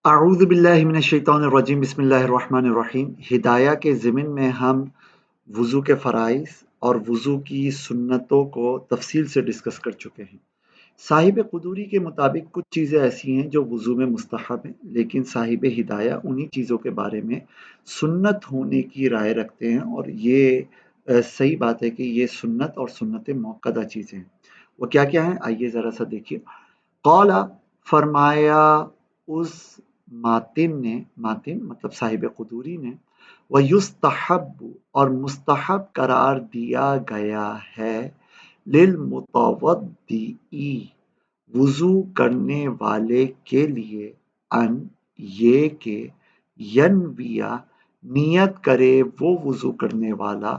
اعوذ باللہ من الشیطان الرجیم بسم اللہ الرحمن الرحیم۔ ہدایہ کے ضمن میں ہم وضو کے فرائض اور وضو کی سنتوں کو تفصیل سے ڈسکس کر چکے ہیں۔ صاحب قدوری کے مطابق کچھ چیزیں ایسی ہیں جو وضو میں مستحب ہیں، لیکن صاحب ہدایہ انہی چیزوں کے بارے میں سنت ہونے کی رائے رکھتے ہیں، اور یہ صحیح بات ہے کہ یہ سنت اور سنت موقدہ چیزیں ہیں۔ وہ کیا کیا ہیں آئیے ذرا سا دیکھیے۔ قال، فرمایا اس ماتن مطلب صاحب قدوری نے، وَيُسْتَحَبُّ اور مستحب قرار دیا گیا ہے، لِلْمُتَوَضِّئِ وضو کرنے والے کے لیے، ان یہ کہ ینویہ نیت کرے وہ وضو کرنے والا،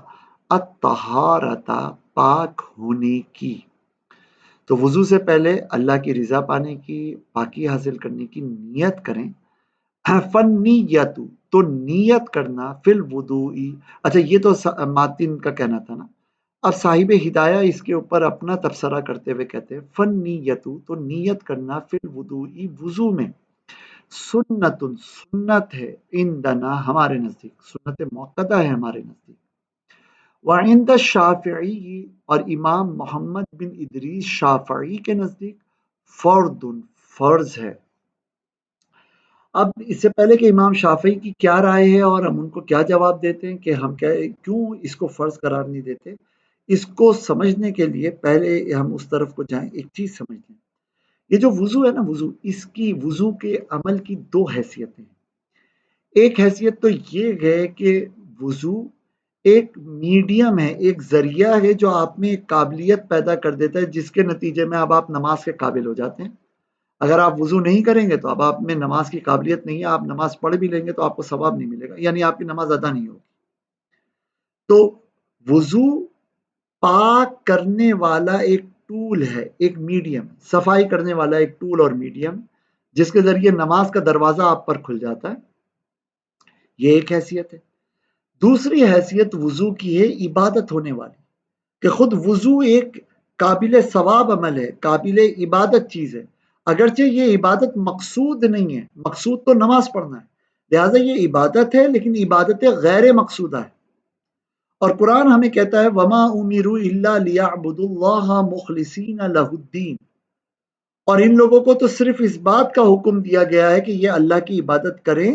الطہارۃ پاک ہونے کی۔ تو وضو سے پہلے اللہ کی رضا پانے کی، پاکی حاصل کرنے کی نیت کریں۔ فَالنِّیَّةُ تو نیت کرنا، فی الوضوء، اچھا یہ تو ماتن کا کہنا تھا نا۔ اب صاحب ہدایہ اس کے اوپر اپنا تبصرہ کرتے ہوئے کہتے ہیں فَالنِّیَّةُ تو نیت کرنا، فی الوضوء وضو میں، سنت سنت ہے، عندنا ہمارے نزدیک، سنت موقدہ ہے ہمارے نزدیک۔ وعند الشافعی اور امام محمد بن ادریس شافعی کے نزدیک، فرد فرض ہے۔ اب اس سے پہلے کہ امام شافعی کی کیا رائے ہے اور ہم ان کو کیا جواب دیتے ہیں کہ ہم کیوں اس کو فرض قرار نہیں دیتے، اس کو سمجھنے کے لیے پہلے ہم اس طرف کو جائیں، ایک چیز سمجھ لیں۔ یہ جو وضو ہے نا، وضو، اس کی وضو کے عمل کی دو حیثیتیں ہیں۔ ایک حیثیت تو یہ ہے کہ وضو ایک میڈیم ہے، ایک ذریعہ ہے جو آپ میں ایک قابلیت پیدا کر دیتا ہے، جس کے نتیجے میں اب آپ نماز کے قابل ہو جاتے ہیں۔ اگر آپ وضو نہیں کریں گے تو اب آپ میں نماز کی قابلیت نہیں ہے، آپ نماز پڑھ بھی لیں گے تو آپ کو ثواب نہیں ملے گا، یعنی آپ کی نماز ادا نہیں ہوگی۔ تو وضو پاک کرنے والا ایک ٹول ہے، ایک میڈیم، صفائی کرنے والا ایک ٹول اور میڈیم، جس کے ذریعے نماز کا دروازہ آپ پر کھل جاتا ہے۔ یہ ایک حیثیت ہے۔ دوسری حیثیت وضو کی ہے عبادت ہونے والی، کہ خود وضو ایک قابل ثواب عمل ہے، قابل عبادت چیز ہے، اگرچہ یہ عبادت مقصود نہیں ہے، مقصود تو نماز پڑھنا ہے، لہٰذا یہ عبادت ہے لیکن عبادت غیر مقصودہ ہے۔ اور قرآن ہمیں کہتا ہے وَمَا أُمِرُوا إِلَّا لِيَعْبُدُوا اللَّهَ مُخْلِصِينَ لَهُ الدِّينَ، اور ان لوگوں کو تو صرف اس بات کا حکم دیا گیا ہے کہ یہ اللہ کی عبادت کریں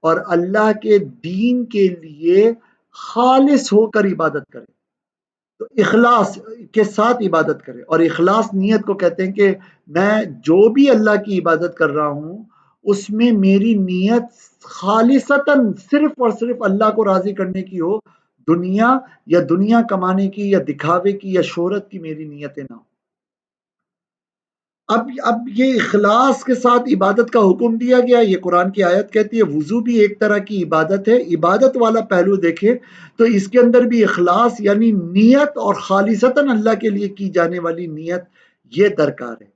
اور اللہ کے دین کے لیے خالص ہو کر عبادت کریں، تو اخلاص کے ساتھ عبادت کرے۔ اور اخلاص نیت کو کہتے ہیں کہ میں جو بھی اللہ کی عبادت کر رہا ہوں اس میں میری نیت خالصتاً صرف اور صرف اللہ کو راضی کرنے کی ہو، دنیا کمانے کی یا دکھاوے کی یا شہرت کی میری نیتیں نہ ہو۔ اب یہ اخلاص کے ساتھ عبادت کا حکم دیا گیا، یہ قرآن کی آیت کہتی ہے۔ وضو بھی ایک طرح کی عبادت ہے، عبادت والا پہلو دیکھیں تو اس کے اندر بھی اخلاص یعنی نیت اور خالصتاً اللہ کے لیے کی جانے والی نیت یہ درکار ہے۔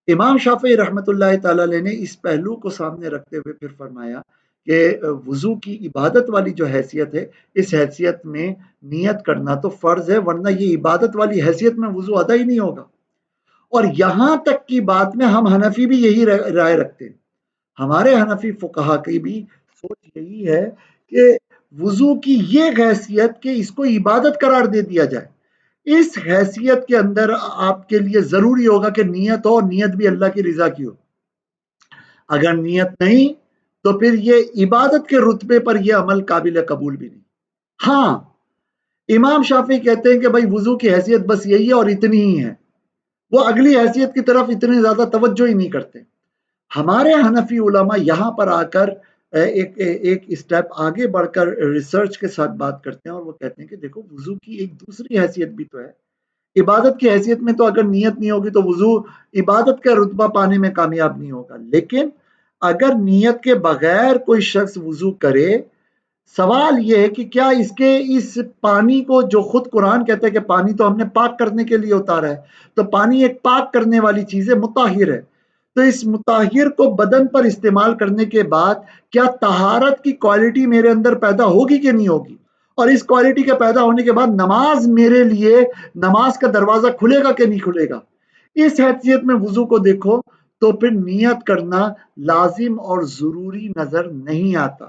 امام شافعی رحمۃ اللہ تعالی علیہ نے اس پہلو کو سامنے رکھتے ہوئے پھر فرمایا کہ وضو کی عبادت والی جو حیثیت ہے، اس حیثیت میں نیت کرنا تو فرض ہے، ورنہ یہ عبادت والی حیثیت میں وضو ادا ہی نہیں ہوگا۔ اور یہاں تک کی بات میں ہم حنفی بھی یہی رائے رکھتے ہیں، ہمارے حنفی فقہا کی بھی سوچ یہی ہے کہ وضو کی یہ حیثیت کہ اس کو عبادت قرار دے دیا جائے، اس حیثیت کے اندر آپ کے لیے ضروری ہوگا کہ نیت ہو، نیت بھی اللہ کی رضا کی ہو۔ اگر نیت نہیں تو پھر یہ عبادت کے رتبے پر یہ عمل قابل قبول بھی نہیں۔ ہاں، امام شافعی کہتے ہیں کہ بھائی وضو کی حیثیت بس یہی ہے اور اتنی ہی ہے، وہ اگلی حیثیت کی طرف اتنی زیادہ توجہ ہی نہیں کرتے۔ ہمارے حنفی علماء یہاں پر آ کر ایک اسٹیپ آگے بڑھ کر ریسرچ کے ساتھ بات کرتے ہیں، اور وہ کہتے ہیں کہ دیکھو وضو کی ایک دوسری حیثیت بھی تو ہے۔ عبادت کی حیثیت میں تو اگر نیت نہیں ہوگی تو وضو عبادت کا رتبہ پانے میں کامیاب نہیں ہوگا، لیکن اگر نیت کے بغیر کوئی شخص وضو کرے، سوال یہ ہے کہ کیا اس پانی کو، جو خود قرآن کہتا ہے کہ پانی تو ہم نے پاک کرنے کے لیے اتارا ہے، تو پانی ایک پاک کرنے والی چیز ہے، مطہر ہے، تو اس مطہر کو بدن پر استعمال کرنے کے بعد کیا طہارت کی کوالٹی میرے اندر پیدا ہوگی کہ نہیں ہوگی، اور اس کوالٹی کے پیدا ہونے کے بعد نماز میرے لیے، نماز کا دروازہ کھلے گا کہ نہیں کھلے گا۔ اس حیثیت میں وضو کو دیکھو تو پھر نیت کرنا لازم اور ضروری نظر نہیں آتا.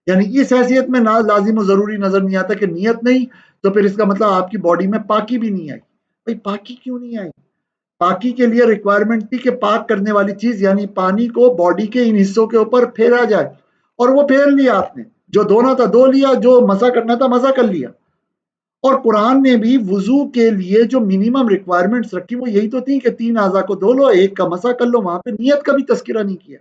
یعنی اس حیثیت میں لازم اور ضروری نظر نہیں آتا کہ نیت نہیں تو پھر اس کا مطلب آپ کی باڈی میں پاکی بھی نہیں آئی. بھائی پاکی کیوں نہیں آئی؟ پاکی کے لیے ریکوائرمنٹ تھی کہ پاک کرنے والی چیز یعنی پانی کو باڈی کے ان حصوں کے اوپر پھیرا جائے، اور وہ پھیر لیا آپ نے. جو دھونا تھا دھو لیا، جو مسح کرنا تھا مسح کر لیا. اور قرآن نے بھی وضو کے لیے جو منیمم ریکوائرمنٹس رکھی وہ یہی تو تھی کہ 3 اعضاء کو دھو لو، ایک کا مسح کر لو. وہاں پہ نیت کا بھی تذکرہ نہیں کیا.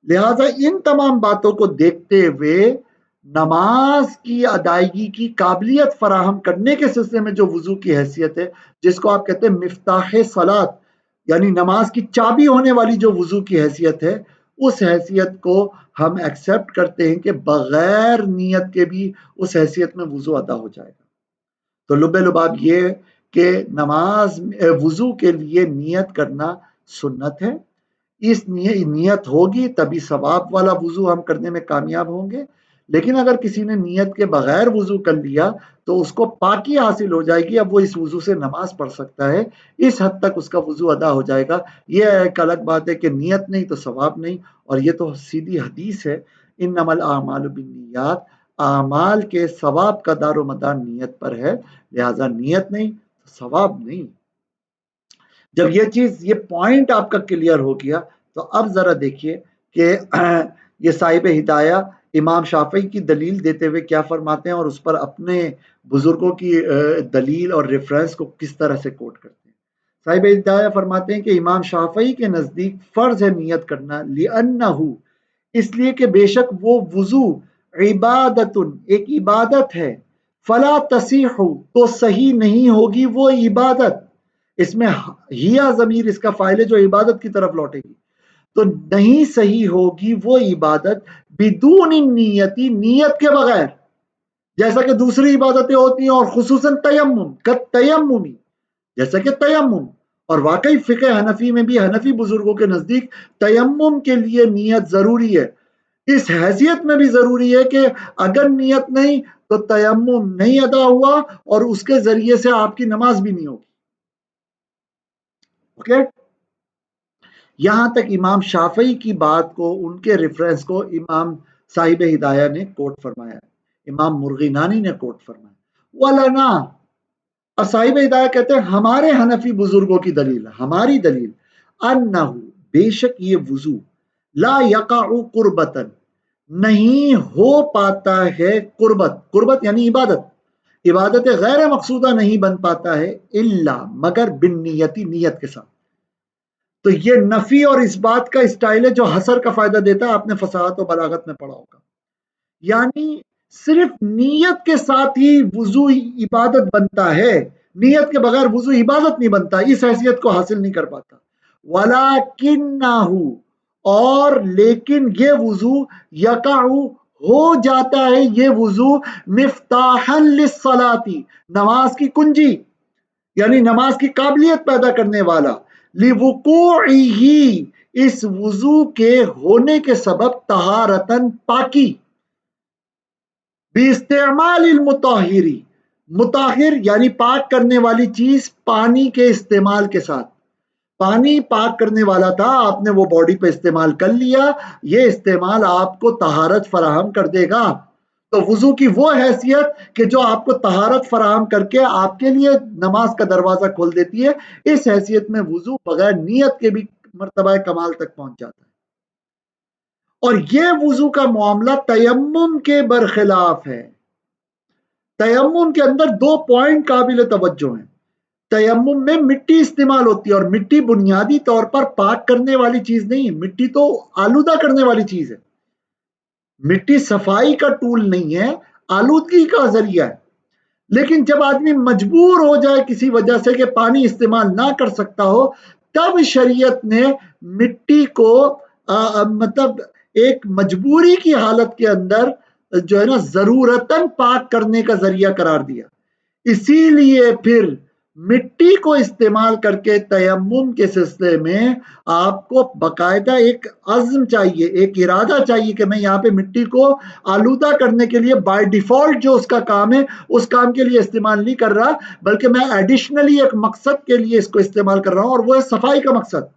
لہذا ان تمام باتوں کو دیکھتے ہوئے نماز کی ادائیگی کی قابلیت فراہم کرنے کے سلسلے میں جو وضو کی حیثیت ہے، جس کو آپ کہتے ہیں مفتاح صلاۃ، یعنی نماز کی چابی ہونے والی جو وضو کی حیثیت ہے، اس حیثیت کو ہم ایکسپٹ کرتے ہیں کہ بغیر نیت کے بھی اس حیثیت میں وضو ادا ہو جائے گا. تو لب لباب یہ کہ نماز وضو کے لیے نیت کرنا سنت ہے. اس نیت ہوگی تبھی ثواب والا وضو ہم کرنے میں کامیاب ہوں گے. لیکن اگر کسی نے نیت کے بغیر وضو کر لیا تو اس کو پاکی حاصل ہو جائے گی، اب وہ اس وضو سے نماز پڑھ سکتا ہے، اس حد تک اس کا وضو ادا ہو جائے گا. یہ ایک الگ بات ہے کہ نیت نہیں تو ثواب نہیں، اور یہ تو سیدھی حدیث ہے، انما الاعمال بالنیات، اعمال کے ثواب کا دار و مدار نیت پر ہے. لہذا نیت نہیں ثواب نہیں. جب یہ چیز یہ پوائنٹ آپ کا کلیئر ہو گیا تو اب ذرا دیکھیے کہ یہ صاحب ہدایہ امام شافعی کی دلیل دیتے ہوئے کیا فرماتے ہیں اور اس پر اپنے بزرگوں کی دلیل اور ریفرنس کو کس طرح سے کوٹ کرتے ہیں. صاحب ہدایہ فرماتے ہیں کہ امام شافعی کے نزدیک فرض ہے نیت کرنا، لِأَنَّهُ، اس لیے کہ بے شک وہ وضو عبادت ایک عبادت ہے، فلا تصیح تو صحیح نہیں ہوگی وہ عبادت. اس میں ہیا ضمیر اس کا فاعل ہے جو عبادت کی طرف لوٹے گی. تو نہیں صحیح ہوگی وہ عبادت بدون نیتی، نیت کے بغیر، جیسا کہ دوسری عبادتیں ہوتی ہیں، اور خصوصاً تیمم تیممی، جیسا کہ تیمم. اور واقعی فقہ حنفی میں بھی حنفی بزرگوں کے نزدیک تیمم کے لیے نیت ضروری ہے. اس حیثیت میں بھی ضروری ہے کہ اگر نیت نہیں تو تیمم نہیں ادا ہوا اور اس کے ذریعے سے آپ کی نماز بھی نہیں ہوگی. اوکے، یہاں تک امام شافعی کی بات کو، ان کے ریفرنس کو امام صاحب ہدایہ نے کوٹ فرمایا، امام مرغینانی نے کوٹ فرمایا. وَلَنَا، اور صاحب ہدایہ کہتے ہیں ہمارے حنفی بزرگوں کی دلیل، ہماری دلیل، انہو، بے شک یہ وضو، لا یقع قربتن، نہیں ہو پاتا ہے قربت، قربت یعنی عبادت، عبادت غیر مقصودہ نہیں بن پاتا ہے، الا مگر بالنیتی، نیت کے ساتھ. تو یہ نفی اور اس بات کا اسٹائل ہے جو حصر کا فائدہ دیتا ہے، آپ نے فصاحت و بلاغت میں پڑھا ہوگا. یعنی صرف نیت کے ساتھ ہی وضو عبادت بنتا ہے، نیت کے بغیر وضو عبادت نہیں بنتا، اس حیثیت کو حاصل نہیں کر پاتا. وَلَكِنَّهُ، اور لیکن یہ وضو یقع ہو جاتا ہے، یہ وضو مفتاحا للصلاۃ، نماز کی کنجی یعنی نماز کی قابلیت پیدا کرنے والا، لِوُقُوعِهِ، اس وضو کے ہونے کے سبب، طہارتن پاکی، باستعمال المطہر، مطہر یعنی پاک کرنے والی چیز پانی کے استعمال کے ساتھ. پانی پاک کرنے والا تھا، آپ نے وہ باڈی پہ استعمال کر لیا، یہ استعمال آپ کو طہارت فراہم کر دے گا. تو وضو کی وہ حیثیت کہ جو آپ کو طہارت فراہم کر کے آپ کے لیے نماز کا دروازہ کھول دیتی ہے، اس حیثیت میں وضو بغیر نیت کے بھی مرتبہ کمال تک پہنچ جاتا ہے. اور یہ وضو کا معاملہ تیمم کے برخلاف ہے. تیمم کے اندر 2 پوائنٹ قابل توجہ ہیں. تیمم میں مٹی استعمال ہوتی ہے، اور مٹی بنیادی طور پر پاک کرنے والی چیز نہیں ہے، مٹی تو آلودہ کرنے والی چیز ہے. مٹی صفائی کا ٹول نہیں ہے، آلودگی کا ذریعہ ہے. لیکن جب آدمی مجبور ہو جائے کسی وجہ سے کہ پانی استعمال نہ کر سکتا ہو، تب شریعت نے مٹی کو مطلب ایک مجبوری کی حالت کے اندر جو ہے نا ضرورتاً پاک کرنے کا ذریعہ قرار دیا. اسی لیے پھر مٹی کو استعمال کر کے تیمم کے سلسلے میں آپ کو باقاعدہ ایک عزم چاہیے، ایک ارادہ چاہیے کہ میں یہاں پہ مٹی کو آلودہ کرنے کے لیے بائی ڈیفالٹ جو اس کا کام ہے اس کام کے لیے استعمال نہیں کر رہا، بلکہ میں ایڈیشنلی ایک مقصد کے لیے اس کو استعمال کر رہا ہوں، اور وہ ہے صفائی کا مقصد۔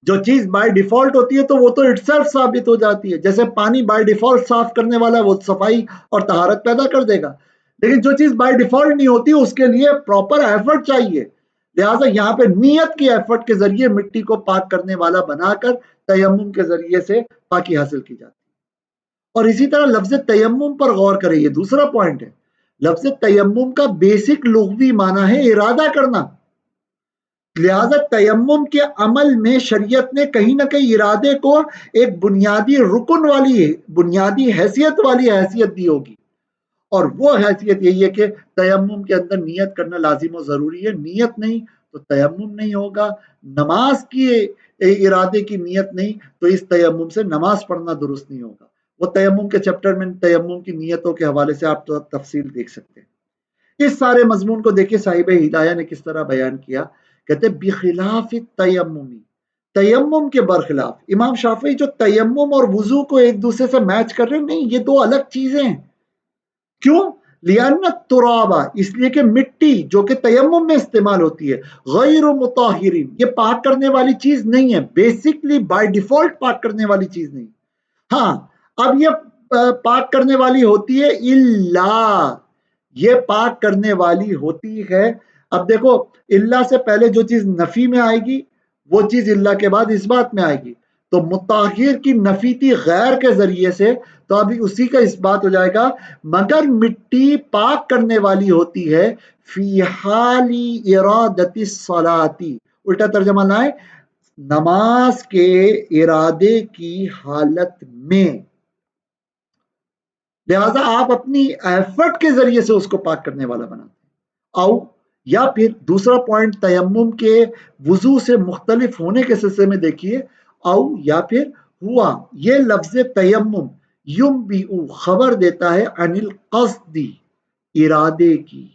جو چیز بائی ڈیفالٹ ہوتی ہے تو وہ تو اٹ سیلف ثابت ہو جاتی ہے، جیسے پانی بائی ڈیفالٹ صاف کرنے والا ہے، وہ صفائی اور طہارت پیدا کر دے گا، لیکن جو چیز بائی ڈیفالٹ نہیں ہوتی اس کے لیے پراپر ایفرٹ چاہیے، لہٰذا یہاں پہ نیت کی ایفرٹ کے ذریعے مٹی کو پاک کرنے والا بنا کر تیمم کے ذریعے سے پاکی حاصل کی جاتی ہے۔ اور اسی طرح لفظ تیمم پر غور کریں، یہ دوسرا پوائنٹ ہے، لفظ تیمم کا بیسک لغوی معنی ہے ارادہ کرنا، لہذا تیمم کے عمل میں شریعت نے کہیں نہ کہیں ارادے کو ایک بنیادی رکن والی، بنیادی حیثیت والی حیثیت دی ہوگی، اور وہ حیثیت یہی ہے کہ تیمم کے اندر نیت کرنا لازم و ضروری ہے، نیت نہیں تو تیمم نہیں ہوگا، نماز کی ارادے کی نیت نہیں تو اس تیمم سے نماز پڑھنا درست نہیں ہوگا۔ وہ تیمم کے چیپٹر میں تیمم کی نیتوں کے حوالے سے آپ تو تفصیل دیکھ سکتے ہیں۔ اس سارے مضمون کو دیکھیے صاحب ہدایہ نے کس طرح بیان کیا، کہتے بخلاف تیممی، تیمم کے برخلاف۔ امام شافعی جو تیمم اور وضو کو ایک دوسرے سے میچ کر رہے ہیں، نہیں، یہ دو الگ چیزیں ہیں۔ کیوں؟ لِأَنَّ التُّرَابَ، اس لیے کہ مٹی جو کہ تیمم میں استعمال ہوتی ہے، غیر مطہرین، یہ پاک کرنے والی چیز نہیں ہے، بیسکلی بائی ڈیفالٹ پاک کرنے والی چیز نہیں۔ ہاں، اب یہ پاک کرنے والی ہوتی ہے الا، یہ پاک کرنے والی ہوتی ہے۔ اب دیکھو، اللہ سے پہلے جو چیز نفی میں آئے گی وہ چیز اللہ کے بعد اس بات میں آئے گی، تو مطہر کی نفی تھی غیر کے ذریعے سے، تو ابھی اسی کا اس بات ہو جائے گا، مگر مٹی پاک کرنے والی ہوتی ہے فی حال ارادت الصلاۃ، الٹا ترجمہ لائیں، نماز کے ارادے کی حالت میں، لہذا آپ اپنی ایفرٹ کے ذریعے سے اس کو پاک کرنے والا بناتے ہیں۔ او یا پھر دوسرا پوائنٹ تیمم کے وضو سے مختلف ہونے کے سلسلے میں دیکھیے، او یا پھر ہوا، یہ لفظ تیمم ینبئ خبر دیتا ہے عن القصد، ارادے کی،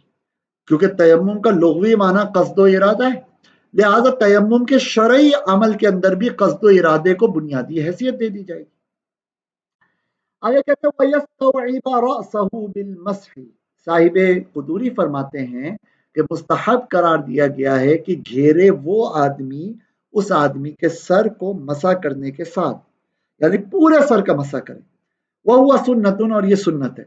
کیونکہ تیمم کا لغوی معنی قصد و ارادہ ہے، لہذا تیمم کے شرعی عمل کے اندر بھی قصد و ارادے کو بنیادی حیثیت دے دی جائے گی۔ آگے کہتے ہیں وَيَسْتَوْعِبَ رَأْسَهُ بِالْمَسْحِ، صاحب قدوری فرماتے ہیں کہ مستحب قرار دیا گیا ہے کہ گھیرے وہ آدمی اس آدمی کے سر کو مسح کرنے کے ساتھ، یعنی پورے سر کا مسح کرے، وہ سنتن، اور یہ سنت ہے۔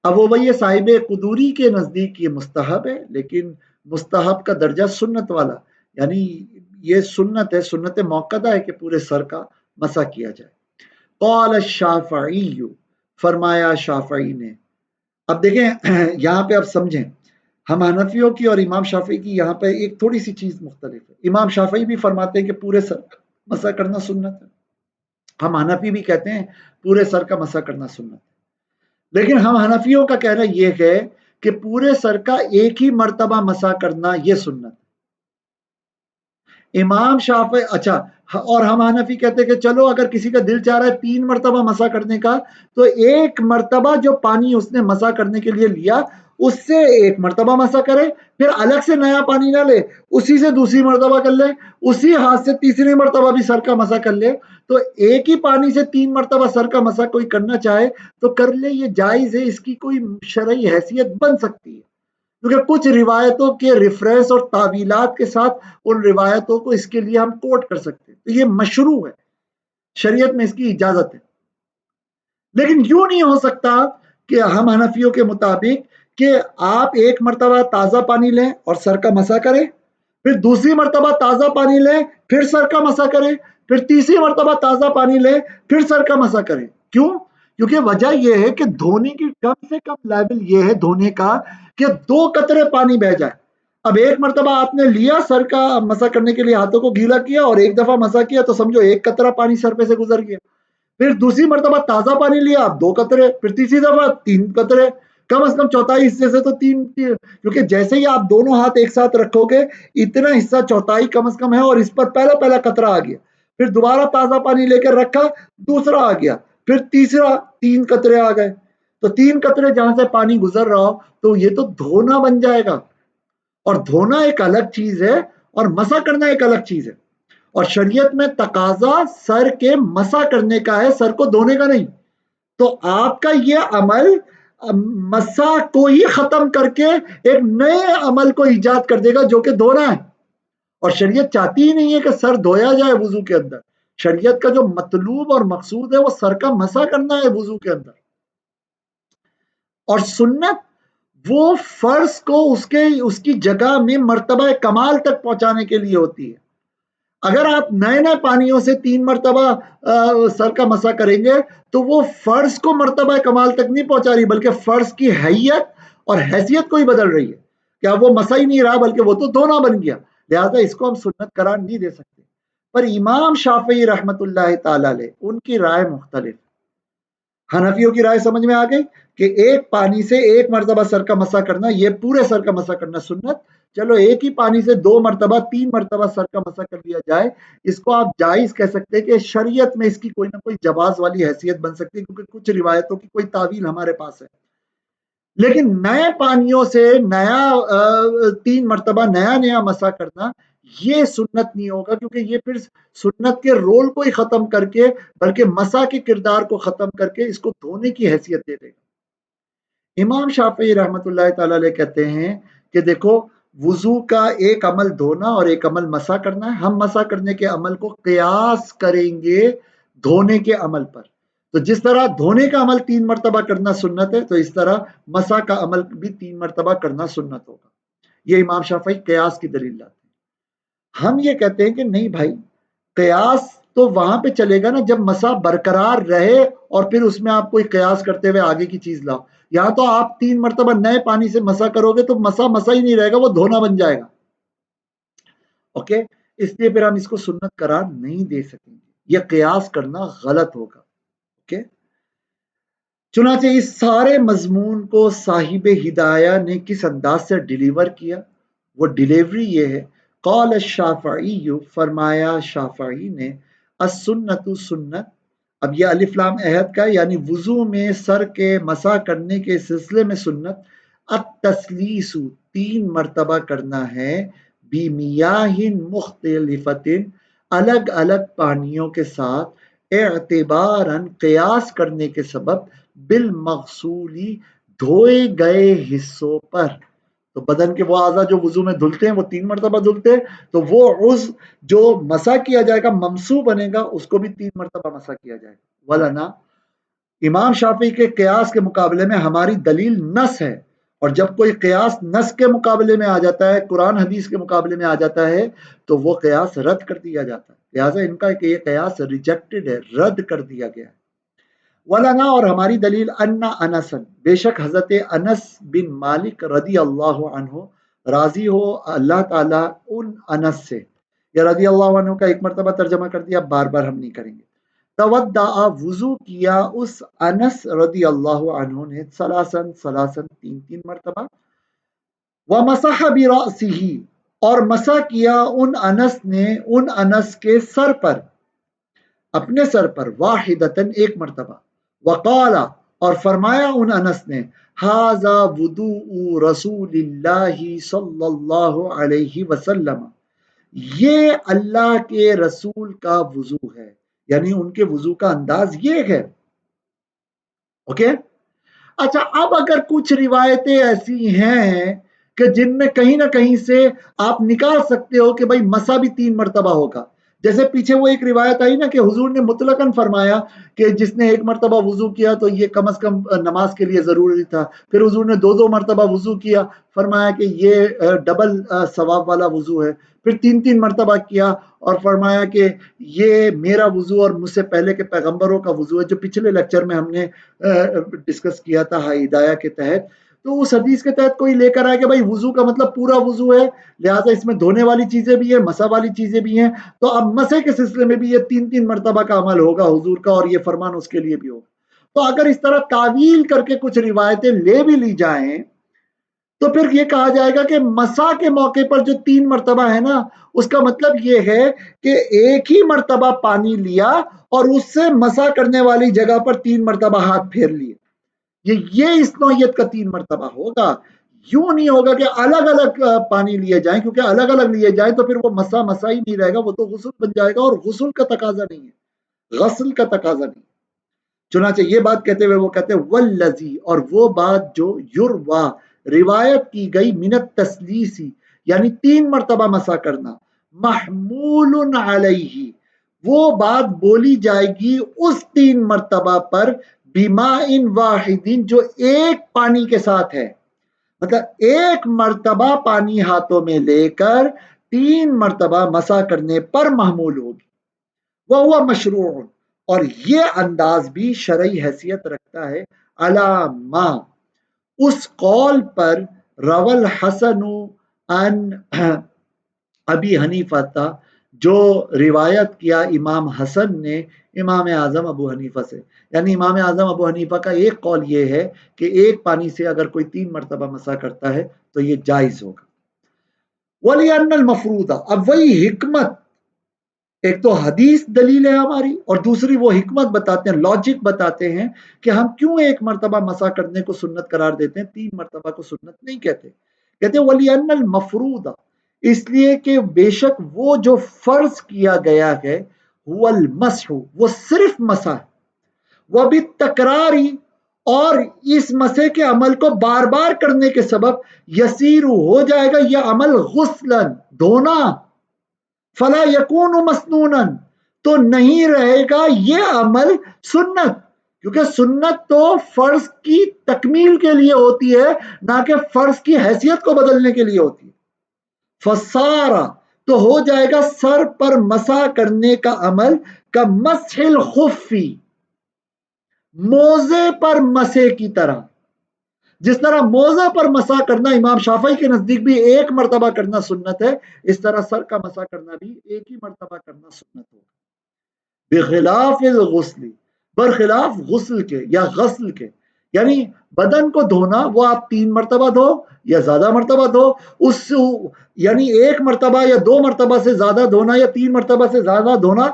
اب وہ یہ صاحب قدوری کے نزدیک یہ مستحب ہے، لیکن مستحب کا درجہ سنت والا، یعنی یہ سنت ہے، سنت موقدہ ہے کہ پورے سر کا مسح کیا جائے۔ قال الشافعی، فرمایا شافعی نے۔ اب دیکھیں یہاں پہ اب سمجھیں، ہم حنفیوں کی اور امام شافعی کی یہاں پہ ایک تھوڑی سی چیز مختلف ہے۔ امام شافعی بھی فرماتے ہیں کہ پورے سر کا مسح کرنا سنت ہے، ہم حنفی بھی کہتے ہیں پورے سر کا مسح کرنا سنت ہے، لیکن ہم حنفیوں کا کہنا یہ ہے کہ پورے سر کا ایک ہی مرتبہ مسح کرنا یہ سنت ہے۔ امام شافعی، اچھا، اور ہم حنفی کہتے ہیں کہ چلو اگر کسی کا دل چاہ رہا ہے 3 مرتبہ مسح کرنے کا، تو ایک مرتبہ جو پانی اس نے مسح کرنے کے لیے لیا اس سے ایک مرتبہ مسح کرے، پھر الگ سے نیا پانی نہ لے، اسی سے دوسری مرتبہ کر لے، اسی ہاتھ سے تیسری مرتبہ بھی سر کا مسح کر لے، تو ایک ہی پانی سے 3 مرتبہ سر کا مسح کوئی کرنا چاہے تو کر لے، یہ جائز ہے، اس کی کوئی شرعی حیثیت بن سکتی ہے، کیونکہ کچھ روایتوں کے ریفرنس اور تعویلات کے ساتھ ان روایتوں کو اس کے لیے ہم کوٹ کر سکتے ہیں، تو یہ مشروع ہے، شریعت میں اس کی اجازت ہے۔ لیکن یوں نہیں ہو سکتا کہ ہم حنفیوں کے مطابق کہ آپ ایک مرتبہ تازہ پانی لیں اور سر کا مسح کریں، پھر دوسری مرتبہ تازہ پانی لیں پھر سر کا مسح کریں، پھر تیسری مرتبہ تازہ پانی لیں پھر سر کا مسح کریں۔ کیوں؟ کیونکہ وجہ یہ ہے کہ دھونے کی کم سے کم لیول یہ ہے دھونے کا کہ 2 قطرے پانی بہ جائے۔ اب ایک مرتبہ آپ نے لیا سر کا مسح کرنے کے لیے، ہاتھوں کو گیلا کیا اور ایک دفعہ مسح کیا تو سمجھو 1 قطرہ پانی سر پہ سے گزر گیا، پھر دوسری مرتبہ تازہ پانی لیا آپ 2 قطرے، پھر تیسری دفعہ 3 قطرے، کم از کم چوتھائی حصے سے تو 3، کیونکہ جیسے ہی آپ دونوں ہاتھ ایک ساتھ رکھو گے اتنا حصہ چوتھائی کم از کم ہے اور اس پر پہلا قطرہ آ گیا، پھر دوبارہ تازہ پانی لے کر رکھا دوسرا آ گیا، پھر تیسرا 3 قطرے آ گئے، تو 3 قطرے جہاں سے پانی گزر رہا ہو تو یہ تو دھونا بن جائے گا، اور دھونا ایک الگ چیز ہے اور مسح کرنا ایک الگ چیز ہے، اور شریعت میں تقاضا سر کے مسح کرنے کا ہے، سر کو دھونے کا نہیں۔ تو آپ کا یہ عمل مسح کو ہی ختم کر کے ایک نئے عمل کو ایجاد کر دے گا جو کہ دھونا ہے، اور شریعت چاہتی ہی نہیں ہے کہ سر دھویا جائے وضو کے اندر۔ شریعت کا جو مطلوب اور مقصود ہے وہ سر کا مسح کرنا ہے وضو کے اندر، اور سنت وہ فرض کو اس کی جگہ میں مرتبہ کمال تک پہنچانے کے لیے ہوتی ہے۔ اگر آپ نئے نئے پانیوں سے 3 مرتبہ سر کا مسح کریں گے تو وہ فرض کو مرتبہ کمال تک نہیں پہنچا رہی، بلکہ فرض کی حیت اور حیثیت کو ہی بدل رہی ہے کہ اب وہ مسح ہی نہیں رہا بلکہ وہ تو دھونا بن گیا، لہذا اس کو ہم سنت قرار نہیں دے سکتے۔ پر امام شافعی رحمت اللہ تعالی علیہ ان کی رائے مختلف۔ حنفیوں کی رائے سمجھ میں آ گئی کہ ایک پانی سے ایک مرتبہ سر کا مسح کرنا، یہ پورے سر کا مسح کرنا سنت۔ چلو ایک ہی پانی سے 2 مرتبہ 3 مرتبہ سر کا مسح کر لیا جائے، اس کو آپ جائز کہہ سکتے ہیں کہ شریعت میں اس کی کوئی نہ کوئی جواز والی حیثیت بن سکتی ہے، کیونکہ کچھ روایتوں کی کوئی تعویل ہمارے پاس ہے۔ لیکن نئے پانیوں سے نیا 3 مرتبہ نیا مسح کرنا یہ سنت نہیں ہوگا، کیونکہ یہ پھر سنت کے رول کو ہی ختم کر کے بلکہ مسح کے کردار کو ختم کر کے اس کو دھونے کی حیثیت دے دے گا۔ امام شافعی رحمت اللہ تعالی علیہ کہتے ہیں کہ دیکھو وضو کا ایک عمل دھونا اور ایک عمل مسح کرنا ہے، ہم مسح کرنے کے عمل کو قیاس کریں گے دھونے کے عمل پر۔ تو جس طرح دھونے کا عمل 3 مرتبہ کرنا سنت ہے، تو اس طرح مسح کا عمل بھی 3 مرتبہ کرنا سنت ہوگا۔ یہ امام شافعی قیاس کی دلیل لاتے ہیں۔ ہم یہ کہتے ہیں کہ نہیں بھائی، قیاس تو وہاں پہ چلے گا نا جب مسح برقرار رہے اور پھر اس میں آپ کوئی قیاس کرتے ہوئے آگے کی چیز لاؤ۔ یہاں تو آپ 3 مرتبہ نئے پانی سے مسح کرو گے تو مسح ہی نہیں رہے گا، وہ دھونا بن جائے گا۔ اوکے، اس لیے پھر ہم اس کو سنت قرار نہیں دے سکیں گے، یہ قیاس کرنا غلط ہوگا۔ اوکے، چنانچہ اس سارے مضمون کو صاحب ہدایہ نے کس انداز سے ڈیلیور کیا؟ وہ ڈیلیوری یہ ہے، قال الشافعی، فرمایا شافعی نے، السنت سنت، اب یہ الف لام عہد کا یعنی وضو میں سر کے مسح کرنے کے سلسلے میں سنت التسلیس 3 مرتبہ کرنا ہے، بمیاہ مختلفت، الگ الگ پانیوں کے ساتھ، اعتباراً قیاس کرنے کے سبب، بالمغسولی دھوئے گئے حصوں پر۔ تو بدن کے وہ اعضاء جو وضو میں دھلتے ہیں وہ 3 مرتبہ دھلتے ہیں، تو وہ عضو جو مسح کیا جائے گا ممسو بنے گا اس کو بھی 3 مرتبہ مسح کیا جائے گا۔ ولنا، امام شافعی کے قیاس کے مقابلے میں ہماری دلیل نص ہے، اور جب کوئی قیاس نص کے مقابلے میں آ جاتا ہے، قرآن حدیث کے مقابلے میں آ جاتا ہے، تو وہ قیاس رد کر دیا جاتا ہے، لہٰذا ان کا کہ یہ قیاس ریجیکٹڈ ہے، رد کر دیا گیا ہے۔ ولنا، اور ہماری دلیل، ان انس، بے شک حضرت انس بن مالک رضی اللہ عنہ، راضی ہو اللہ تعالیٰ ان انس سے، یا رضی اللہ عنہ کا ایک مرتبہ ترجمہ کر دیا، بار بار ہم نہیں کریں گے۔ تودع، وضو کیا اس انس رضی اللہ عنہ نے، ثلاثاً 3 مرتبہ، ومسح برأسہ، اور مسح کیا ان انس نے ان انس کے سر پر، اپنے سر پر، واحدتاً 1 مرتبہ، وقال، اور فرمایا ان انس نے، ھذا وضوء رسول اللہ صلی اللہ علیہ وسلم، یہ اللہ کے رسول کا وضو ہے، یعنی ان کے وضو کا انداز یہ ہے۔ اوکے، اچھا، اب اگر کچھ روایتیں ایسی ہیں کہ جن میں کہیں نہ کہیں سے آپ نکال سکتے ہو کہ بھائی مسح بھی 3 مرتبہ ہوگا، جیسے پیچھے وہ ایک روایت آئی نا کہ حضور نے مطلقاً فرمایا کہ جس نے 1 مرتبہ وضو کیا تو یہ کم از کم نماز کے لیے ضروری تھا، پھر حضور نے 2 مرتبہ وضو کیا، فرمایا کہ یہ ڈبل ثواب والا وضو ہے، پھر 3 مرتبہ کیا اور فرمایا کہ یہ میرا وضو اور مجھ سے پہلے کے پیغمبروں کا وضو ہے، جو پچھلے لیکچر میں ہم نے ڈسکس کیا تھا ہدایہ کے تحت۔ تو اس حدیث کے تحت کوئی لے کر آئے کہ بھائی وضو کا مطلب پورا وضو ہے، لہٰذا اس میں دھونے والی چیزیں بھی ہیں، مسح والی چیزیں بھی ہیں، تو اب مسح کے سلسلے میں بھی یہ 3 مرتبہ کا عمل ہوگا حضور کا، اور یہ فرمان اس کے لیے بھی ہوگا۔ تو اگر اس طرح تعویل کر کے کچھ روایتیں لے بھی لی جائیں تو پھر یہ کہا جائے گا کہ مسح کے موقع پر جو 3 مرتبہ ہے نا، اس کا مطلب یہ ہے کہ ایک ہی مرتبہ پانی لیا اور اس سے مسح کرنے والی جگہ پر 3 مرتبہ ہاتھ پھیر لیے، یہ اس نوعیت کا 3 مرتبہ ہوگا۔ یوں نہیں ہوگا کہ الگ الگ پانی لیے جائیں، کیونکہ الگ الگ لیے جائیں تو پھر وہ مسا مسا ہی نہیں رہے گا، وہ تو غسل بن جائے گا، اور غسل کا تقاضا نہیں ہے، غسل کا تقاضا نہیں ہے۔ چنانچہ یہ بات کہتے ہوئے وہ کہتے ہیں والذی، اور وہ بات جو یروا روایت کی گئی، منت تسلیسی یعنی 3 مرتبہ مسا کرنا، محمول علیہ وہ بات بولی جائے گی اس 3 مرتبہ پر، بماء واحد جو ایک پانی کے ساتھ ہے، مطلب ایک مرتبہ پانی ہاتھوں میں لے کر 3 مرتبہ مسا کرنے پر محمول ہوگی، وہ مشروع، اور یہ انداز بھی شرعی حیثیت رکھتا ہے، علامہ اس قول پر، رول حسن ان ابی حنیفہ تھا جو روایت کیا امام حسن نے امام اعظم ابو حنیفہ سے، یعنی امام اعظم ابو حنیفہ کا ایک قول یہ ہے کہ ایک پانی سے اگر کوئی 3 مرتبہ مسا کرتا ہے تو یہ جائز ہوگا۔ وَلِأَنَّ الْمَفْرُوضَ، اب وہی حکمت، ایک تو حدیث دلیل ہے ہماری، اور دوسری وہ حکمت بتاتے ہیں، لاجک بتاتے ہیں کہ ہم کیوں ایک مرتبہ مسا کرنے کو سنت قرار دیتے ہیں، 3 مرتبہ کو سنت نہیں کہتے۔ کہتے ہیں وَلِأَنَّ الْمَفْرُوضَ، اس لیے کہ بے شک وہ جو فرض کیا گیا ہے، هو المسح وہ صرف مسح ہے، وبالتکراری اور اس مسح کے عمل کو بار بار کرنے کے سبب، یسیر ہو جائے گا یہ عمل غسلن دھونا، فلا یکون مسنونا تو نہیں رہے گا یہ عمل سنت، کیونکہ سنت تو فرض کی تکمیل کے لیے ہوتی ہے، نہ کہ فرض کی حیثیت کو بدلنے کے لیے ہوتی ہے۔ فسارا تو ہو جائے گا سر پر مسح کرنے کا عمل کا مسح الخفی موزے پر مسے کی طرح، جس طرح موزہ پر مسح کرنا امام شافعی کے نزدیک بھی ایک مرتبہ کرنا سنت ہے، اس طرح سر کا مسح کرنا بھی ایک ہی مرتبہ کرنا سنت ہوگا، بخلاف الغسل برخلاف غسل کے یا غسل کے، یعنی بدن کو دھونا وہ آپ 3 مرتبہ دھو یا زیادہ مرتبہ دھو، اس یعنی ایک مرتبہ یا 2 مرتبہ سے زیادہ دھونا یا 3 مرتبہ سے زیادہ دھونا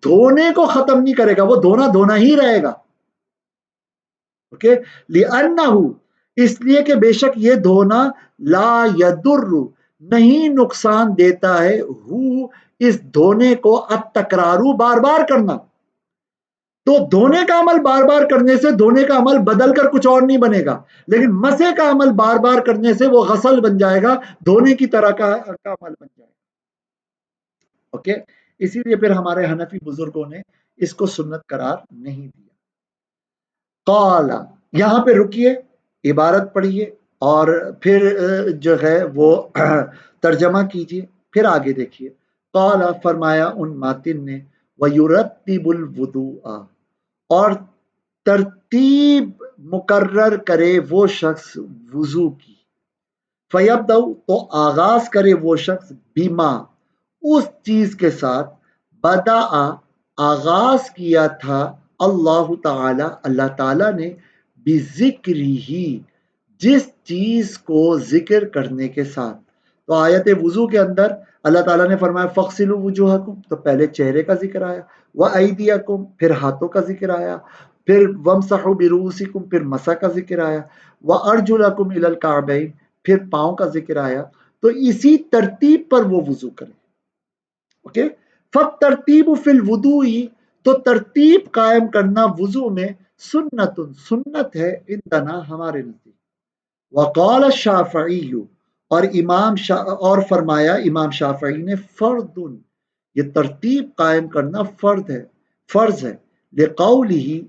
دھونے کو ختم نہیں کرے گا، وہ دھونا دھونا ہی رہے گا۔ اوکے، لِأَنَّهُ اس لیے کہ بے شک یہ دھونا لا یدر نہیں نقصان دیتا ہے، ہو اس دھونے کو، التکرارو بار بار کرنا، تو دھونے کا عمل بار بار کرنے سے دھونے کا عمل بدل کر کچھ اور نہیں بنے گا، لیکن مسے کا عمل بار بار کرنے سے وہ غسل بن جائے گا، دھونے کی طرح کا عمل بن جائے گا۔ اوکے، اسی لیے پھر ہمارے حنفی بزرگوں نے اس کو سنت قرار نہیں دیا۔ قال یہاں پہ رکیے، عبارت پڑھیے اور پھر جو ہے وہ ترجمہ کیجیے، پھر آگے دیکھیے۔ قال فرمایا ان ماتن نے، وَيُرَتِّبُ الْوُضُوءَ اور ترتیب مقرر کرے وہ شخص وضو کی، فَيَبْدَأُ تو آغاز کرے وہ شخص، بما اس چیز کے ساتھ، بدأ آغاز کیا تھا، اللہ تعالی اللہ تعالی نے، بذکری ہی جس چیز کو ذکر کرنے کے ساتھ۔ تو آیت وضو کے اندر اللہ تعالیٰ نے فرمایا فَاغْسِلُوا وُجُوهَكُمْ، تو پہلے چہرے کا ذکر آیا، وَأَيْدِيَكُمْ پھر ہاتھوں کا ذکر آیا، پھر وَامْسَحُوا بِرُؤُوسِكُمْ پھر مسح کا ذکر آیا، وَأَرْجُلَكُمْ إِلَى الْكَعْبَيْنِ پھر پاؤں کا ذکر آیا، تو اسی ترتیب پر وہ وضو کرے۔ اوکے، فَالتَّرْتِيبُ فِي الْوُضُوءِ تو ترتیب قائم کرنا وضو میں، سنت سنت ہے، عندنا ہمارے نزدیک۔ وقال الشافعی اور اور فرمایا امام شافعی نے، فرد یہ ترتیب قائم کرنا فرض ہے، لقولہ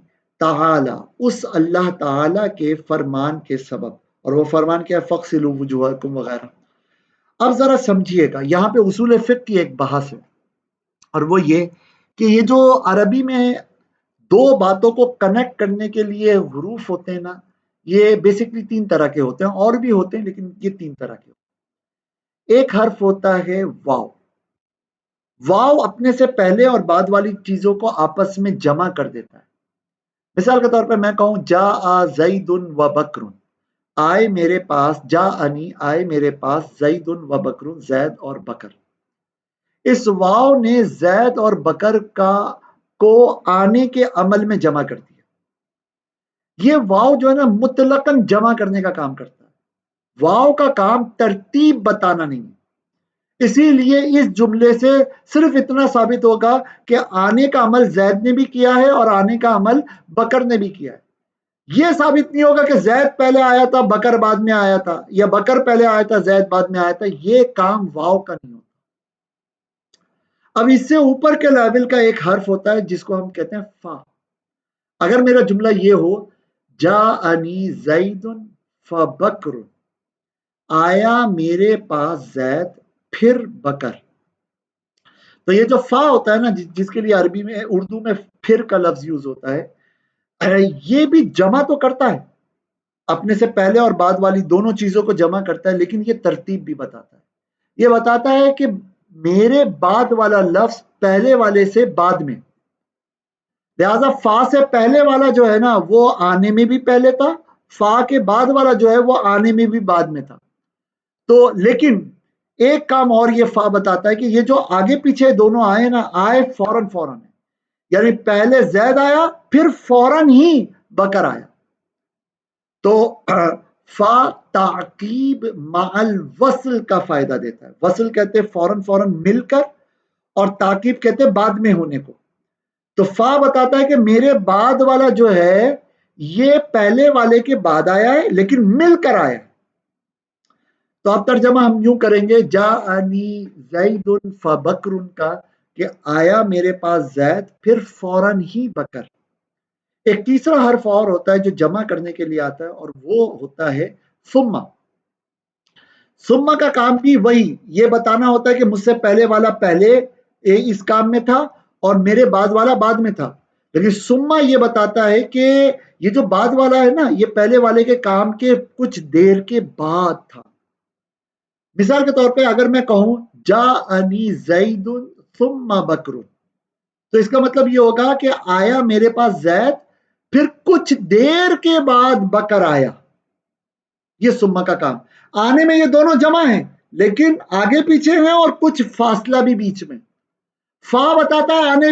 تعالی اس اللہ تعالی کے فرمان کے سبب، اور وہ فرمان کیا ہے، فَاغْسِلُوا وُجُوهَكُمْ وغیرہ۔ اب ذرا سمجھیے گا، یہاں پہ اصول فقہ کی ایک بحث ہے، اور وہ یہ کہ یہ جو عربی میں 2 باتوں کو کنیکٹ کرنے کے لیے حروف ہوتے ہیں نا، یہ بیسکلی 3 طرح کے ہوتے ہیں، اور بھی ہوتے ہیں لیکن یہ 3 طرح کے ہوتے ہیں۔ ایک حرف ہوتا ہے واو، واو اپنے سے پہلے اور بعد والی چیزوں کو آپس میں جمع کر دیتا ہے۔ مثال کے طور پر میں کہوں جاء زید و بکر، آئے میرے پاس، جاءنی آئے میرے پاس، زید و بکر زید اور بکر، اس واو نے زید اور بکر کو آنے کے عمل میں جمع کر دیا۔ یہ واو جو ہے نا مطلقاً جمع کرنے کا کام کرتا ہے، واو کا کام ترتیب بتانا نہیں ہے، اسی لیے اس جملے سے صرف اتنا ثابت ہوگا کہ آنے کا عمل زید نے بھی کیا ہے اور آنے کا عمل بکر نے بھی کیا ہے. یہ ثابت نہیں ہوگا کہ زید پہلے آیا تھا بکر بعد میں آیا تھا، یا بکر پہلے آیا تھا زید بعد میں آیا تھا. یہ کام واو کا نہیں ہوتا. اب اس سے اوپر کے لیول کا ایک حرف ہوتا ہے جس کو ہم کہتے ہیں فا. اگر میرا جملہ یہ ہو جاءنی زید فبکر، آیا میرے پاس زید پھر بکر، تو یہ جو فا ہوتا ہے نا جس کے لیے عربی میں اردو میں پھر کا لفظ یوز ہوتا ہے، یہ بھی جمع تو کرتا ہے، اپنے سے پہلے اور بعد والی دونوں چیزوں کو جمع کرتا ہے، لیکن یہ ترتیب بھی بتاتا ہے. یہ بتاتا ہے کہ میرے بعد والا لفظ پہلے والے سے بعد میں، لہذا فا سے پہلے والا جو ہے نا وہ آنے میں بھی پہلے تھا، فا کے بعد والا جو ہے وہ آنے میں بھی بعد میں تھا. تو لیکن ایک کام اور یہ فا بتاتا ہے کہ یہ جو آگے پیچھے دونوں آئے نا، آئے فوراً فوراً، یعنی پہلے زید آیا پھر فوراً ہی بکر آیا. تو فا تعقیب مع الوصل کا فائدہ دیتا ہے. وصل کہتے ہیں فوراً فوراً مل کر، اور تعقیب کہتے ہیں بعد میں ہونے کو. تو فا بتاتا ہے کہ میرے بعد والا جو ہے یہ پہلے والے کے بعد آیا ہے لیکن مل کر آیا. تو اب ترجمہ ہم یوں کریں گے جاءنی زید فبکر کا، کہ آیا میرے پاس زید پھر فوراً ہی بکر. ایک تیسرا حرف اور ہوتا ہے جو جمع کرنے کے لیے آتا ہے، اور وہ ہوتا ہے ثم. ثم کا کام بھی وہی یہ بتانا ہوتا ہے کہ مجھ سے پہلے والا پہلے اس کام میں تھا اور میرے بعد والا بعد میں تھا. لیکن ثم یہ بتاتا ہے کہ یہ جو بعد والا ہے نا یہ پہلے والے کے کام کے کچھ دیر کے بعد تھا. مثال کے طور پہ اگر میں کہوں جاءنی زید ثم بکر، تو اس کا مطلب یہ ہوگا کہ آیا میرے پاس زید پھر کچھ دیر کے بعد بکر آیا. یہ ثم کا کام. آنے میں یہ دونوں جمع ہیں لیکن آگے پیچھے ہیں اور کچھ فاصلہ بھی بیچ میں. فا بتاتا ہے آنے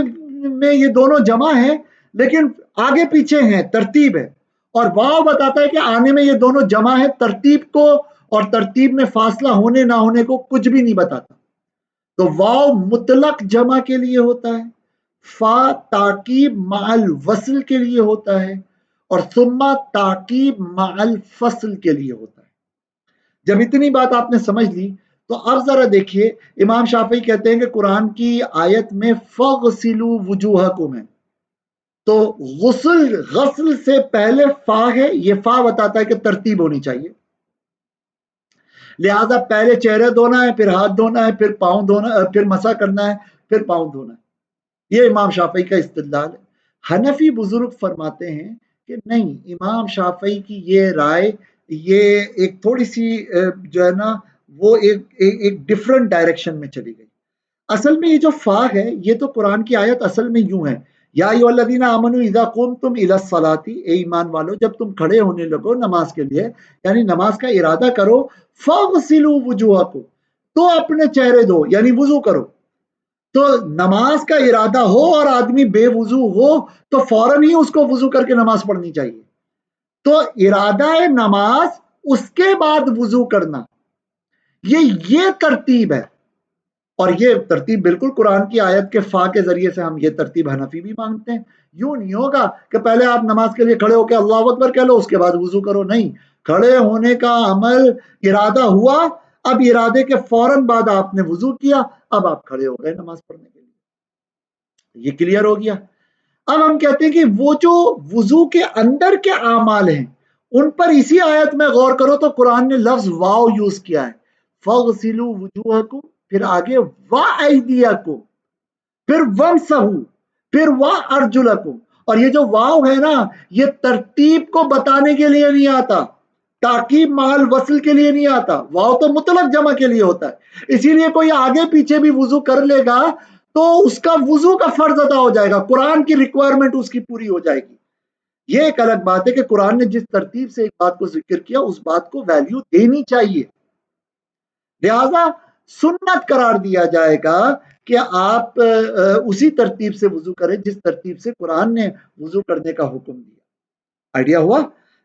میں یہ دونوں جمع ہیں لیکن آگے پیچھے ہیں، ترتیب ہے. اور واو بتاتا ہے کہ آنے میں یہ دونوں جمع ہیں، ترتیب کو اور ترتیب میں فاصلہ ہونے نہ ہونے کو کچھ بھی نہیں بتاتا. تو واو مطلق جمع کے لیے ہوتا ہے، فا تاکیب مع الوصل کے لیے ہوتا ہے، اور ثم تاکیب مع الفصل کے لیے ہوتا ہے. جب اتنی بات آپ نے سمجھ لی تو اب ذرا دیکھیے امام شافعی کہتے ہیں کہ قرآن کی آیت میں فغسلوا وجوہکم ہے، تو غسل سے پہلے فا ہے. یہ فا بتاتا ہے کہ ترتیب ہونی چاہیے، لہذا پہلے چہرے دھونا ہے، پھر ہاتھ دھونا ہے، پھر پاؤں دھونا، پھر مسح کرنا ہے، پھر پاؤں دھونا ہے. یہ امام شافعی کا استدلال ہے. حنفی بزرگ فرماتے ہیں کہ نہیں، امام شافعی کی یہ رائے یہ ایک تھوڑی سی جو ہے نا وہ ایک ڈفرنٹ ڈائریکشن میں چلی گئی. اصل میں یہ جو فا ہے یہ تو قرآن کی آیت اصل میں یوں ہے، یا ایھا الذین آمنوا اذا قمتم الی الصلاۃ، اے ایمان والو جب تم کھڑے ہونے لگو نماز کے لیے، یعنی نماز کا ارادہ کرو، فاغسلوا وجوہکم، تو اپنے چہرے دھو یعنی وضو کرو. تو نماز کا ارادہ ہو اور آدمی بے وضو ہو تو فوراً ہی اس کو وضو کر کے نماز پڑھنی چاہیے. تو ارادہ نماز اس کے بعد وضو کرنا، یہ ترتیب ہے. اور یہ ترتیب بالکل قرآن کی آیت کے فا کے ذریعے سے ہم یہ ترتیب حنفی بھی مانگتے ہیں. یوں نہیں ہوگا کہ پہلے آپ نماز کے لیے کھڑے ہو کے اللہ اکبر کہہ لو اس کے بعد وضو کرو. نہیں، کھڑے ہونے کا عمل ارادہ ہوا، اب ارادے کے فوراً بعد آپ نے وضو کیا، اب آپ کھڑے ہو گئے نماز پڑھنے کے لیے. یہ کلیئر ہو گیا. اب ہم کہتے ہیں کہ وہ جو وضو کے اندر کے اعمال ہیں ان پر اسی آیت میں غور کرو تو قرآن نے لفظ واو یوز کیا ہے، فَاغْسِلُوا وُجُوهَكُمْ، پھر آگے وَأَيْدِيَكُمْ، پھر وَامْسَحُوا، پھر وَأَرْجُلَكُمْ. اور یہ جو واو ہے نا یہ ترتیب کو بتانے کے لیے نہیں آتا، تاکیب مال وصل کے لیے نہیں آتا. واو تو مطلق جمع کے لیے ہوتا ہے، اسی لیے کوئی آگے پیچھے بھی وضو کر لے گا تو اس کا وضو کا فرض ادا ہو جائے گا، قرآن کی ریکوائرمنٹ اس کی پوری ہو جائے گی. یہ ایک الگ بات ہے کہ قرآن نے جس ترتیب سے ایک بات کو ذکر کیا اس بات کو ویلیو دینی چاہیے، لہذا سنت قرار دیا جائے گا کہ آپ اسی ترتیب سے وضو کریں جس ترتیب سے قرآن نے وضو کرنے کا حکم دیا. آئیڈیا ہوا؟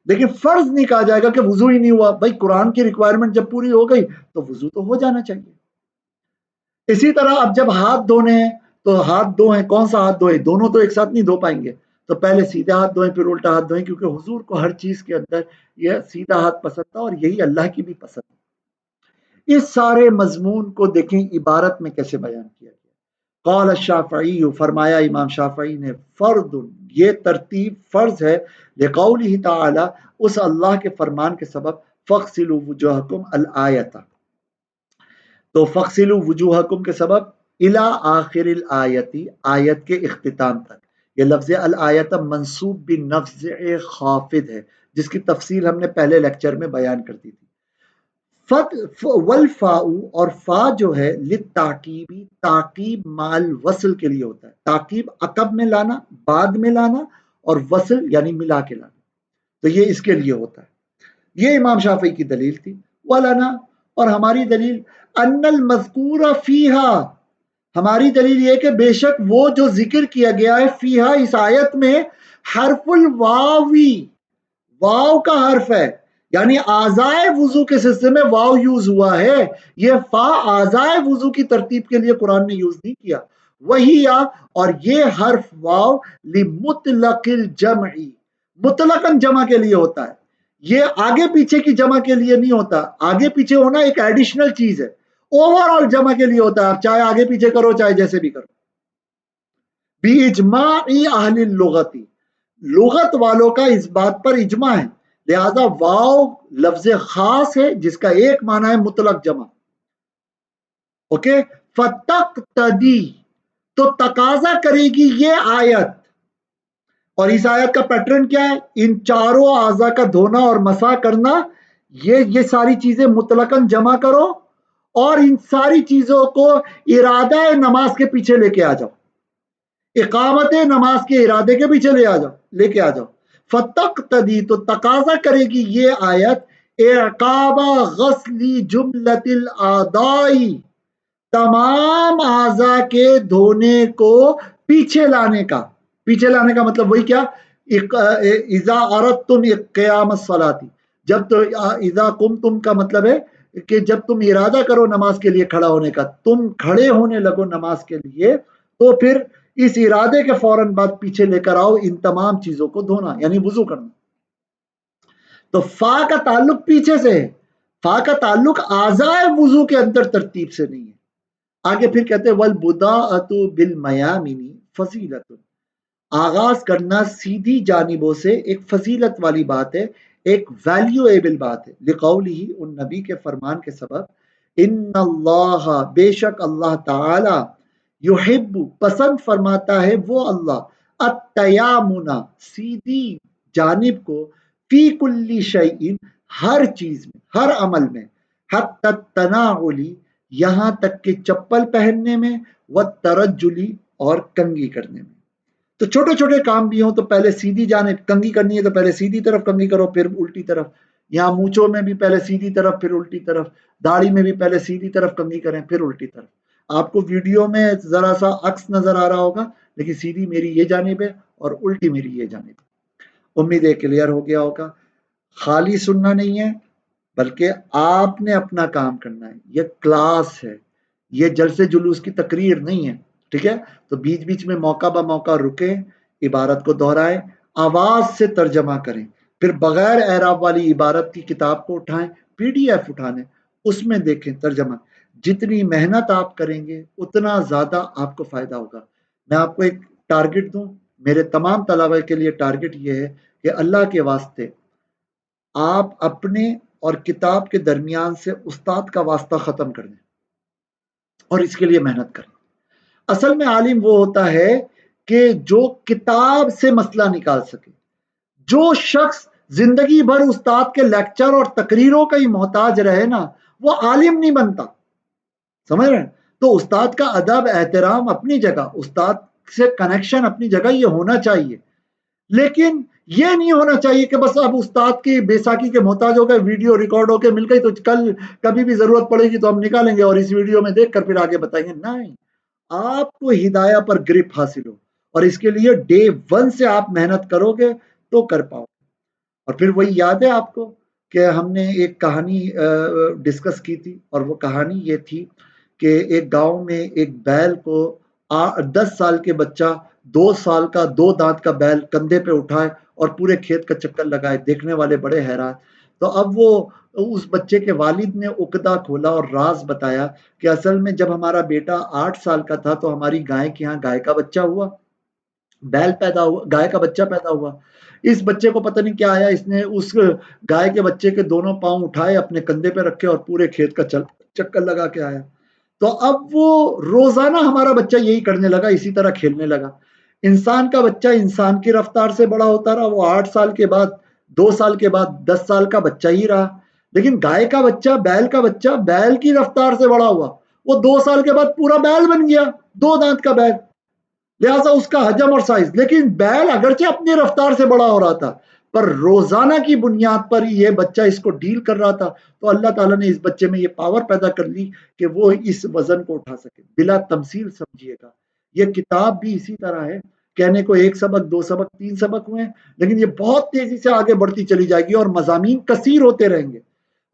لیکن فرض نہیں کہا جائے گا کہ وضو ہی نہیں ہوا. بھائی قرآن کی ریکوائرمنٹ جب پوری ہو گئی تو وضو تو ہو جانا چاہیے. اسی طرح اب جب ہاتھ دھونے ہیں تو ہاتھ دھوئیں, کون سا ہاتھ دھوئیں؟ دونوں تو ایک ساتھ نہیں دھو پائیں گے, تو پہلے سیدھا ہاتھ دھوئیں پھر الٹا ہاتھ دھوئیں, کیونکہ حضور کو ہر چیز کے اندر یہ سیدھا ہاتھ پسند تھا اور یہی اللہ کی بھی پسند. اس سارے مضمون کو دیکھیں عبارت میں کیسے بیان کیا گیا. قال الشافعی, فرمایا امام شافعی نے, فرض, یہ ترتیب فرض ہے, لقولہ تعالی, اس اللہ کے فرمان کے سبب, فاغسلوا وجوہکم الآیۃ, تو فاغسلوا وجوہکم کے سبب, الی آخر الآیت, آیت کے اختتام تک. یہ لفظ الآیت منصوب بنفظ خافض ہے, جس کی تفصیل ہم نے پہلے لیکچر میں بیان کر دی تھی. والفاء, اور فا جو ہے للتعقیبی, تعقیب مال وصل کے لیے ہوتا ہے. تعقیب عقب میں لانا, بعد میں لانا, اور وصل یعنی ملا کے لانا, تو یہ اس کے لیے ہوتا ہے. یہ امام شافعی کی دلیل تھی. ولنا, اور ہماری دلیل, ان المذکور فیہا, ہماری دلیل یہ کہ بے شک وہ جو ذکر کیا گیا ہے, فیہا, اس آیت میں, حرف الواوی, واو کا حرف ہے, یعنی اعضائے وضو کے سلسلے میں واو یوز ہوا ہے. یہ فا اعضائے وضو کی ترتیب کے لیے قرآن نے یوز نہیں کیا. وہی, اور یہ حرف واو, لمطلق الجمع, مطلقاً جمع کے لیے ہوتا ہے. یہ آگے پیچھے کی جمع کے لیے نہیں ہوتا. آگے پیچھے ہونا ایک ایڈیشنل چیز ہے, اوور آل جمع کے لیے ہوتا ہے. آپ چاہے آگے پیچھے کرو, چاہے جیسے بھی کرو. باجماع اہل اللغت, لغت والوں کا اس بات پر اجماع ہے. لہذا واو لفظ خاص ہے جس کا ایک معنی ہے مطلق جمع. اوکے, فتقتدی, تو تقاضا کرے گی یہ آیت, اور اس آیت کا پیٹرن کیا ہے؟ ان چاروں اعضاء کا دھونا اور مسح کرنا. یہ ساری چیزیں مطلقاً جمع کرو, اور ان ساری چیزوں کو ارادہ نماز کے پیچھے لے کے آ جاؤ, اقامت نماز کے ارادے کے پیچھے لے کے آ جاؤ. فتقتدی, تو تقاضا کرے گی یہ آیت, اعقاب غسل جملۃ الاعضاء, تمام اعضاء کے دھونے کو پیچھے لانے کا. پیچھے لانے کا مطلب وہی کیا, اذا اردتم قیام الصلاۃ, جب تو اذا قمتم کا مطلب ہے کہ جب تم ارادہ کرو نماز کے لیے کھڑا ہونے کا, تم کھڑے ہونے لگو نماز کے لیے, تو پھر اس ارادے کے فوراً بعد پیچھے لے کر آؤ ان تمام چیزوں کو دھونا, یعنی وضو کرنا. تو فا کا تعلق پیچھے سے ہے, فا کا تعلق اعضائے وضو کے اندر ترتیب سے نہیں ہے. آگے پھر کہتے ہیں والبداءۃ بالمیامن فضیلۃ, آغاز کرنا سیدھی جانبوں سے ایک فضیلت والی بات ہے, ایک ویلیویبل بات ہے. لقولہ, ان نبی کے فرمان کے سبب, ان اللہ, بے شک اللہ تعالی, یحب, پسند فرماتا ہے وہ اللہ, التیامن, سیدھی جانب کو, فی کل شیء, ہر چیز میں, ہر عمل میں, حتی التناعل, یہاں تک کہ چپل پہننے میں, والترجل, اور کنگھی کرنے میں. تو چھوٹے چھوٹے کام بھی ہوں تو پہلے سیدھی جانب, کنگھی کرنی ہے تو پہلے سیدھی طرف کنگھی کرو پھر الٹی طرف, یہاں مونچھوں میں بھی پہلے سیدھی طرف پھر الٹی طرف, داڑھی میں بھی پہلے سیدھی طرف کنگھی کریں پھر الٹی طرف. آپ کو ویڈیو میں ذرا سا عکس نظر آ رہا ہوگا, لیکن سیدھی میری یہ جانب ہے اور الٹی میری یہ جانب ہے. امید ہے کلیئر ہو گیا ہوگا. خالی سننا نہیں ہے بلکہ آپ نے اپنا کام کرنا ہے. یہ کلاس ہے, یہ جلسے جلوس کی تقریر نہیں ہے, ٹھیک ہے؟ تو بیچ بیچ میں موقع بہ موقع رکیں, عبارت کو دہرائیں, آواز سے ترجمہ کریں, پھر بغیر اعراب والی عبارت کی کتاب کو اٹھائیں, پی ڈی ایف اٹھانے, اس میں دیکھیں ترجمہ. جتنی محنت آپ کریں گے اتنا زیادہ آپ کو فائدہ ہوگا. میں آپ کو ایک ٹارگٹ دوں, میرے تمام طلبہ کے لیے ٹارگٹ یہ ہے کہ اللہ کے واسطے آپ اپنے اور کتاب کے درمیان سے استاد کا واسطہ ختم کر دیں اور اس کے لیے محنت کریں. اصل میں عالم وہ ہوتا ہے کہ جو کتاب سے مسئلہ نکال سکے. جو شخص زندگی بھر استاد کے لیکچر اور تقریروں کا ہی محتاج رہے نا, وہ عالم نہیں بنتا. سمجھ رہے ہیں؟ تو استاد کا ادب احترام اپنی جگہ, استاد سے کنیکشن اپنی جگہ, یہ ہونا چاہیے. لیکن یہ نہیں ہونا چاہیے کہ بس اب استاد کی بیساکھی کے محتاج ہو گئے, ویڈیو ریکارڈ ہو کے مل گئی تو کل کبھی بھی ضرورت پڑے گی تو ہم نکالیں گے اور اس ویڈیو میں دیکھ کر پھر آگے بتائیں گے. نہیں, آپ کو ہدایہ پر گرپ حاصل ہو, اور اس کے لیے ڈے ون سے آپ محنت کرو گے تو کر پاؤ. اور پھر وہی یاد ہے آپ کو کہ ہم نے ایک کہانی ڈسکس کی تھی، اور وہ کہانی یہ تھی کہ ایک گاؤں میں ایک بیل کو 10 سال کے بچہ 2 سال کا 2 دانت کا بیل کندھے پہ اٹھائے اور پورے کھیت کا چکر لگائے، دیکھنے والے بڑے حیران۔ تو اب وہ اس بچے کے والد نے عقدہ کھولا اور راز بتایا کہ اصل میں جب ہمارا بیٹا 8 سال کا تھا تو ہماری گائے کے یہاں گائے کا بچہ ہوا، بیل پیدا ہوا، گائے کا بچہ پیدا ہوا۔ اس بچے کو پتہ نہیں کیا آیا، اس نے اس گائے کے بچے کے دونوں پاؤں اٹھائے، اپنے کندھے پہ رکھے اور پورے کھیت کا چکر لگا کے آیا۔ تو اب وہ روزانہ ہمارا بچہ یہی کرنے لگا، اسی طرح کھیلنے لگا۔ انسان کا بچہ انسان کی رفتار سے بڑا ہوتا رہا، وہ 8 سال کے بعد، 2 سال کے بعد 10 سال کا بچہ ہی رہا۔ لیکن گائے کا بچہ بیل کی رفتار سے بڑا ہوا، وہ 2 سال کے بعد پورا بیل بن گیا، 2 دانت کا بیل، لہذا اس کا حجم اور سائز۔ لیکن بیل اگرچہ اپنی رفتار سے بڑا ہو رہا تھا، پر روزانہ کی بنیاد پر یہ بچہ اس کو ڈیل کر رہا تھا، تو اللہ تعالیٰ نے اس بچے میں یہ پاور پیدا کر لی کہ وہ اس وزن کو اٹھا سکے۔ بلا تمثیل سمجھیے گا، یہ کتاب بھی اسی طرح ہے، کہنے کو 1 سبق 2 سبق 3 سبق ہوئے، لیکن یہ بہت تیزی سے آگے بڑھتی چلی جائے گی اور مضامین کثیر ہوتے رہیں گے۔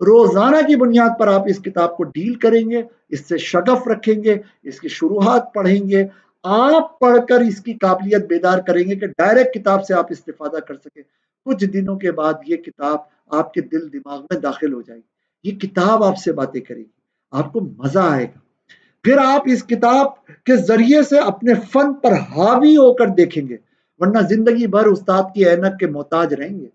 روزانہ کی بنیاد پر آپ اس کتاب کو ڈیل کریں گے، اس سے شغف رکھیں گے، اس کی شروحات پڑھیں گے، آپ پڑھ کر اس کی قابلیت بیدار کریں گے کہ ڈائریکٹ کتاب سے آپ استفادہ کر سکیں۔ کچھ دنوں کے بعد یہ کتاب آپ کے دل دماغ میں داخل ہو جائے گی، یہ کتاب آپ سے باتیں کرے گی، آپ کو مزہ آئے گا۔ پھر آپ اس کتاب کے ذریعے سے اپنے فن پر حاوی ہو کر دیکھیں گے، ورنہ زندگی بھر استاد کی اینک کے محتاج رہیں گے،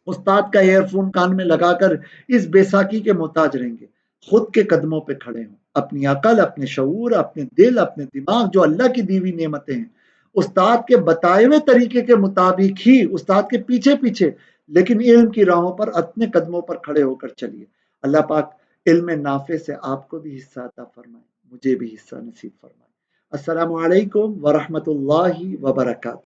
استاد کا ایئر فون کان میں لگا کر اس بیساکھی کے محتاج رہیں گے۔ خود کے قدموں پہ کھڑے ہوں، اپنی عقل، اپنے شعور، اپنے دل، اپنے دماغ جو اللہ کی دیوی نعمتیں ہیں، استاد کے بتائے ہوئے طریقے کے مطابق ہی، استاد کے پیچھے پیچھے، لیکن علم کی راہوں پر اپنے قدموں پر کھڑے ہو کر چلیے۔ اللہ پاک علم نافع سے آپ کو بھی حصہ عطا فرمائے، مجھے بھی حصہ نصیب فرمائے۔ السلام علیکم ورحمۃ اللہ وبرکاتہ۔